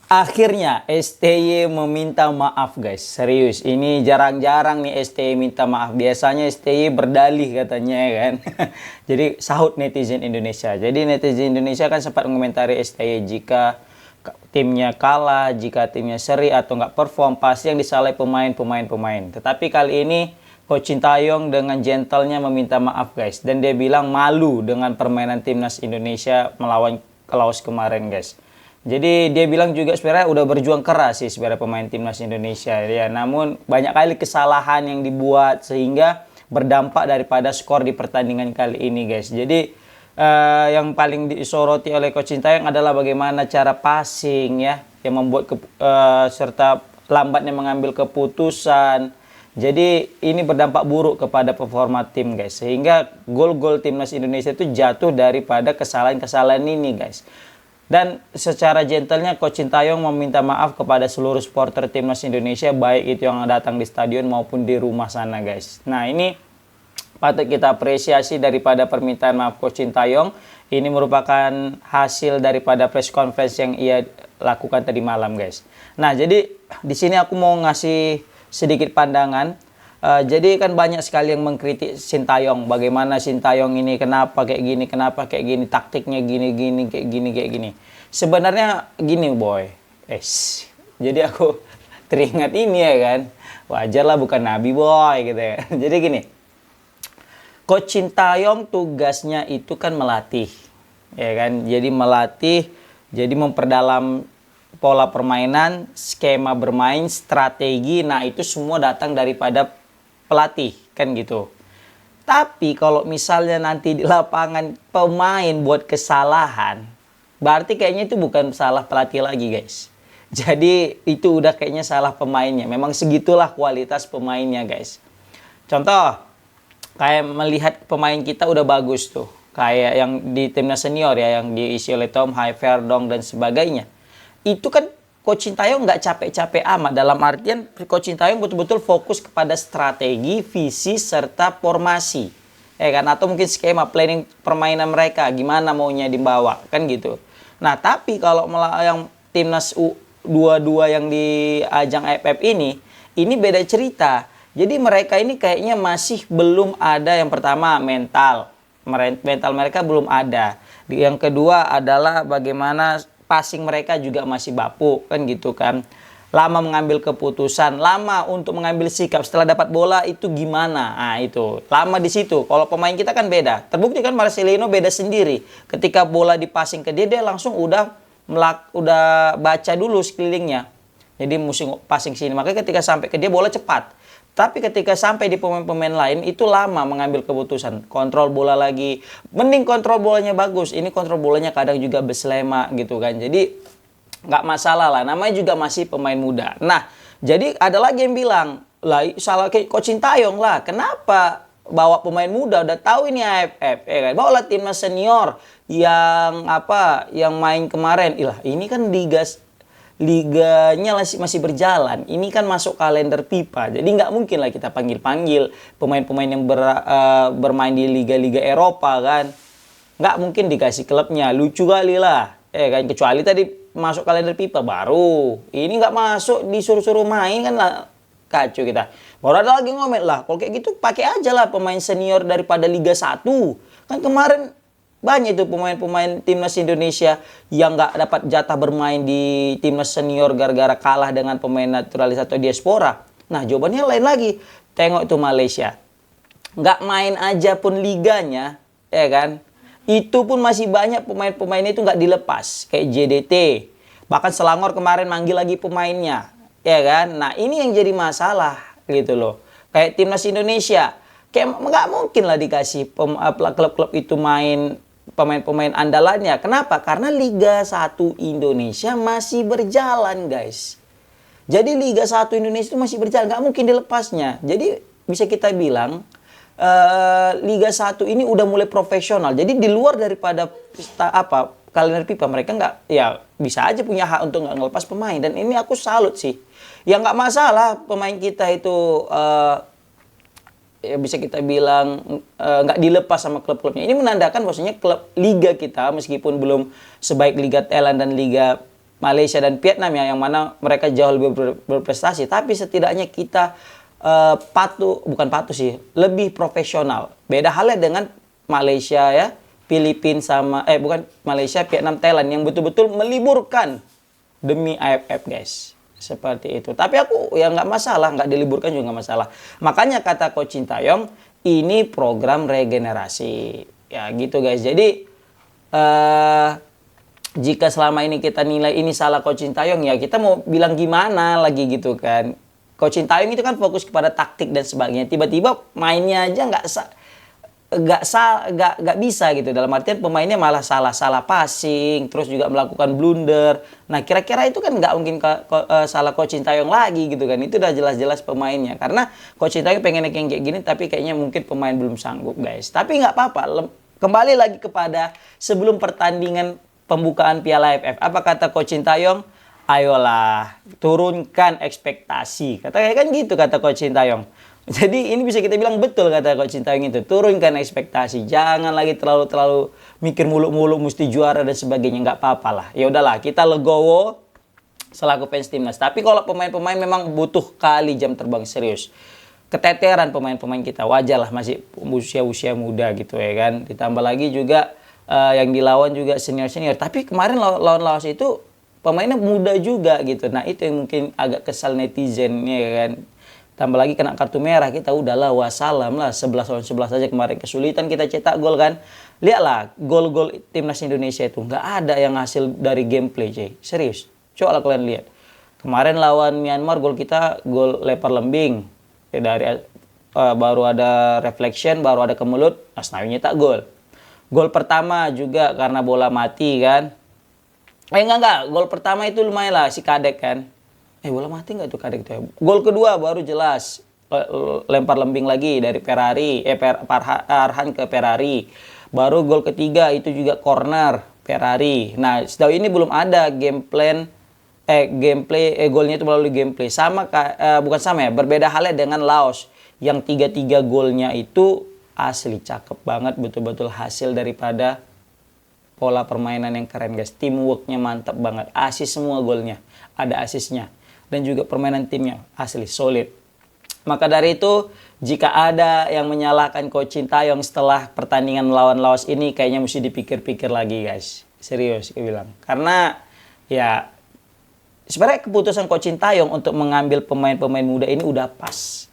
Akhirnya STY meminta maaf guys. Serius, ini jarang-jarang nih STY minta maaf. Biasanya STY berdalih katanya ya kan. Jadi sahut netizen Indonesia. Jadi netizen Indonesia kan sempat mengomentari STY jika timnya kalah, jika timnya seri atau nggak perform, pasti yang disalahi pemain. Tetapi kali ini Coach Sintayong dengan gentlenya meminta maaf guys. Dan dia bilang malu dengan permainan timnas Indonesia melawan Laos kemarin guys. Jadi dia bilang juga sebenarnya udah berjuang keras sih sebenarnya pemain timnas Indonesia ya. Namun banyak kali kesalahan yang dibuat sehingga berdampak daripada skor di pertandingan kali ini guys. Jadi yang paling disoroti oleh Coach Sintayong adalah bagaimana cara passing ya yang membuat serta lambatnya mengambil keputusan. Jadi ini berdampak buruk kepada performa tim guys. Sehingga gol-gol timnas Indonesia itu jatuh daripada kesalahan-kesalahan ini guys. Dan secara gentlenya Coach Sintayong meminta maaf kepada seluruh supporter timnas Indonesia, baik itu yang datang di stadion maupun di rumah sana guys. Nah ini patut kita apresiasi daripada permintaan maaf Coach Sintayong. Ini merupakan hasil daripada press conference yang ia lakukan tadi malam guys. Nah jadi di sini aku mau ngasih sedikit pandangan. Jadi kan banyak sekali yang mengkritik Sintayong. Bagaimana Sintayong ini, kenapa kayak gini, taktiknya gini, kayak gini. Sebenarnya gini boy. Jadi aku teringat ini ya kan. Wajar lah bukan nabi boy gitu ya. Jadi gini. Coach Sintayong tugasnya itu kan melatih. Ya kan. Jadi melatih, jadi memperdalam pola permainan, skema bermain, strategi. Nah itu semua datang daripada pelatih kan gitu. Tapi kalau misalnya nanti di lapangan pemain buat kesalahan, berarti kayaknya itu bukan salah pelatih lagi guys. Jadi itu udah kayaknya salah pemainnya. Memang segitulah kualitas pemainnya guys. Contoh kayak melihat pemain kita udah bagus tuh, kayak yang di timnas senior ya, yang diisi oleh Tom Hai, Verdong dan sebagainya. Itu kan Coach Sintayong nggak capek-capek amat. Dalam artian Coach Sintayong betul-betul fokus kepada strategi, visi, serta formasi. Kan? Atau mungkin skema, planning permainan mereka. Gimana maunya dibawa. Kan gitu. Nah tapi kalau yang timnas U22 yang di ajang AFF ini beda cerita. Jadi mereka ini kayaknya masih belum ada yang pertama mental. Mental mereka belum ada. Yang kedua adalah bagaimana passing mereka juga masih bapuk kan gitu kan. Lama mengambil keputusan, lama untuk mengambil sikap setelah dapat bola itu gimana. Nah itu, lama di situ. Kalau pemain kita kan beda. Terbukti kan Marcelino beda sendiri. Ketika bola dipassing ke dia, dia langsung udah baca dulu sekelilingnya. Jadi mesti passing sini. Makanya ketika sampai ke dia bola cepat. Tapi ketika sampai di pemain-pemain lain itu lama mengambil keputusan. Kontrol bola lagi. Mending kontrol bolanya bagus. Ini kontrol bolanya kadang juga berselema gitu kan. Jadi nggak masalah lah. Namanya juga masih pemain muda. Nah jadi ada lagi yang bilang, lah salah Coach Sintayong lah. Kenapa bawa pemain muda? Udah tahu ini AFF. Kan? Bawalah timnas senior yang main kemarin. Ini kan liganya masih berjalan. Ini kan masuk kalender FIFA. Jadi nggak mungkin lah kita panggil-panggil pemain-pemain yang bermain di liga-liga Eropa kan. Nggak mungkin dikasih klubnya. Lucu kali lah. Kan kecuali tadi masuk kalender FIFA baru. Ini nggak masuk disuruh-suruh main kan lah. Kacau kita. Baru ada lagi ngomen lah. Kalau kayak gitu pakai aja lah pemain senior daripada Liga 1. Kan kemarin banyak itu pemain-pemain timnas Indonesia yang nggak dapat jatah bermain di timnas senior gara-gara kalah dengan pemain naturalis atau diaspora. Nah jawabannya lain lagi. Tengok itu Malaysia. Nggak main aja pun liganya, ya kan? Itu pun masih banyak pemain-pemain itu nggak dilepas. Kayak JDT. Bahkan Selangor kemarin manggil lagi pemainnya, ya kan? Nah ini yang jadi masalah gitu loh. Kayak timnas Indonesia. Kayak nggak mungkin lah dikasih klub-klub itu main pemain-pemain andalannya. Kenapa? Karena Liga 1 Indonesia masih berjalan, guys. Jadi Liga 1 Indonesia itu masih berjalan, nggak mungkin dilepasnya. Jadi bisa kita bilang Liga 1 ini udah mulai profesional. Jadi di luar daripada kalender FIFA mereka nggak, ya bisa aja punya hak untuk nggak ngelepas pemain. Dan ini aku salut sih. Ya nggak masalah pemain kita itu ya bisa kita bilang nggak dilepas sama klub-klubnya. Ini menandakan bahwasanya klub liga kita meskipun belum sebaik Liga Thailand dan Liga Malaysia dan Vietnam ya, yang mana mereka jauh lebih berprestasi. Tapi setidaknya kita bukan patuh sih, lebih profesional. Beda halnya dengan Malaysia ya, Filipina sama bukan Malaysia, Vietnam, Thailand yang betul-betul meliburkan demi AFF guys. Seperti itu. Tapi aku ya nggak masalah, nggak diliburkan juga nggak masalah. Makanya kata Coach Sintayong, ini program regenerasi. Ya gitu guys. Jadi jika selama ini kita nilai ini salah Coach Sintayong, ya kita mau bilang gimana lagi gitu kan. Coach Sintayong itu kan fokus kepada taktik dan sebagainya. Tiba-tiba mainnya aja nggak bisa gitu. Dalam artian pemainnya malah salah passing, terus juga melakukan blunder. Nah kira-kira itu kan nggak mungkin salah Coach Sintayong lagi gitu kan. Itu udah jelas-jelas pemainnya. Karena Coach Sintayong pengen kayak gini, tapi kayaknya mungkin pemain belum sanggup guys. Tapi nggak apa-apa. Kembali lagi kepada sebelum pertandingan pembukaan Piala AFF. Apa kata Coach Sintayong? Ayolah, turunkan ekspektasi. Katanya kan gitu kata Coach Sintayong. Jadi ini bisa kita bilang betul kata Coach Sintayong itu. Turunkan ekspektasi. Jangan lagi terlalu mikir muluk-muluk mesti juara dan sebagainya. Nggak apa-apa lah. Ya udahlah, kita legowo selaku fans timnas. Tapi kalau pemain-pemain memang butuh kali jam terbang serius. Keteteran pemain-pemain kita. Wajar lah, masih usia-usia muda gitu ya kan. Ditambah lagi juga yang dilawan juga senior-senior. Tapi kemarin lawan Laos itu pemainnya muda juga gitu. Nah itu yang mungkin agak kesal netizen ya kan. Tambah lagi kena kartu merah, kita udahlah wassalam lah. 11 lawan 11 saja kemarin, kesulitan kita cetak gol kan. Lihatlah gol-gol timnas Indonesia itu nggak ada yang hasil dari gameplay cuy. Serius. Coba lah kalian lihat. Kemarin lawan Myanmar gol kita gol lempar lembing. Ya, dari baru ada reflection, baru ada kemelut, Asnawi nyetak gol. Gol pertama juga karena bola mati kan. Enggak. Gol pertama itu lumayan lah si Kadek kan. Bola mati nggak tuh Kadek tuh? Gol kedua baru jelas. Lempar lembing lagi dari Ferrari. Arhan ke Ferrari. Baru gol ketiga itu juga corner Ferrari. Nah sejauh ini belum ada gameplay golnya itu melalui gameplay. Bukan sama ya. Berbeda halnya dengan Laos. Yang 3-3 golnya itu asli cakep banget, betul-betul hasil daripada pola permainan yang keren guys. Teamworknya mantap banget, asis semua golnya, ada asisnya. Dan juga permainan timnya asli solid. Maka dari itu jika ada yang menyalahkan Coach Sintayong setelah pertandingan melawan Laos ini, kayaknya mesti dipikir-pikir lagi guys. Serius gue bilang. Karena ya sebenarnya keputusan Coach Sintayong untuk mengambil pemain-pemain muda ini udah pas.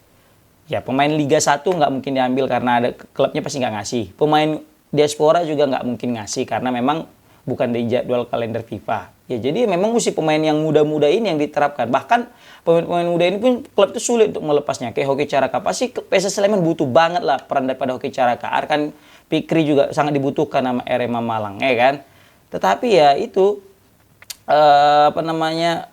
Ya pemain Liga 1 nggak mungkin diambil karena ada klubnya pasti nggak ngasih. Pemain diaspora juga nggak mungkin ngasih karena memang bukan di jadwal kalender FIFA. Ya jadi memang mesti pemain yang muda-muda ini yang diterapkan. Bahkan pemain-pemain muda ini pun klub itu sulit untuk melepasnya. Kayak Hoki Caraka pasti PSS Sleman butuh banget lah peran daripada Hoki Caraka. Arkan Fikri juga sangat dibutuhkan sama Arema Malang, ya kan. Tetapi ya itu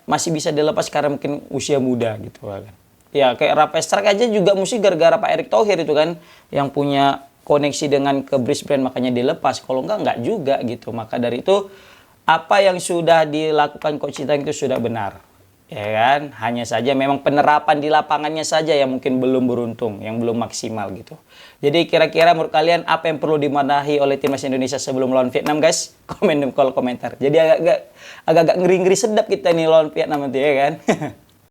masih bisa dilepas karena mungkin usia muda gitu kan. Ya kayak Rafa Strak aja juga mesti gara-gara Pak Erick Thohir itu kan yang punya koneksi dengan ke Brisbane makanya dilepas. Kalau enggak juga gitu. Maka dari itu apa yang sudah dilakukan Coach Sintayong itu sudah benar. Ya kan? Hanya saja memang penerapan di lapangannya saja yang mungkin belum beruntung, yang belum maksimal gitu. Jadi kira-kira menurut kalian apa yang perlu dimanahi oleh timnas Indonesia sebelum lawan Vietnam guys? Komen di kolom komentar. Jadi agak-agak ngeri-ngeri sedap kita nih lawan Vietnam nanti ya kan.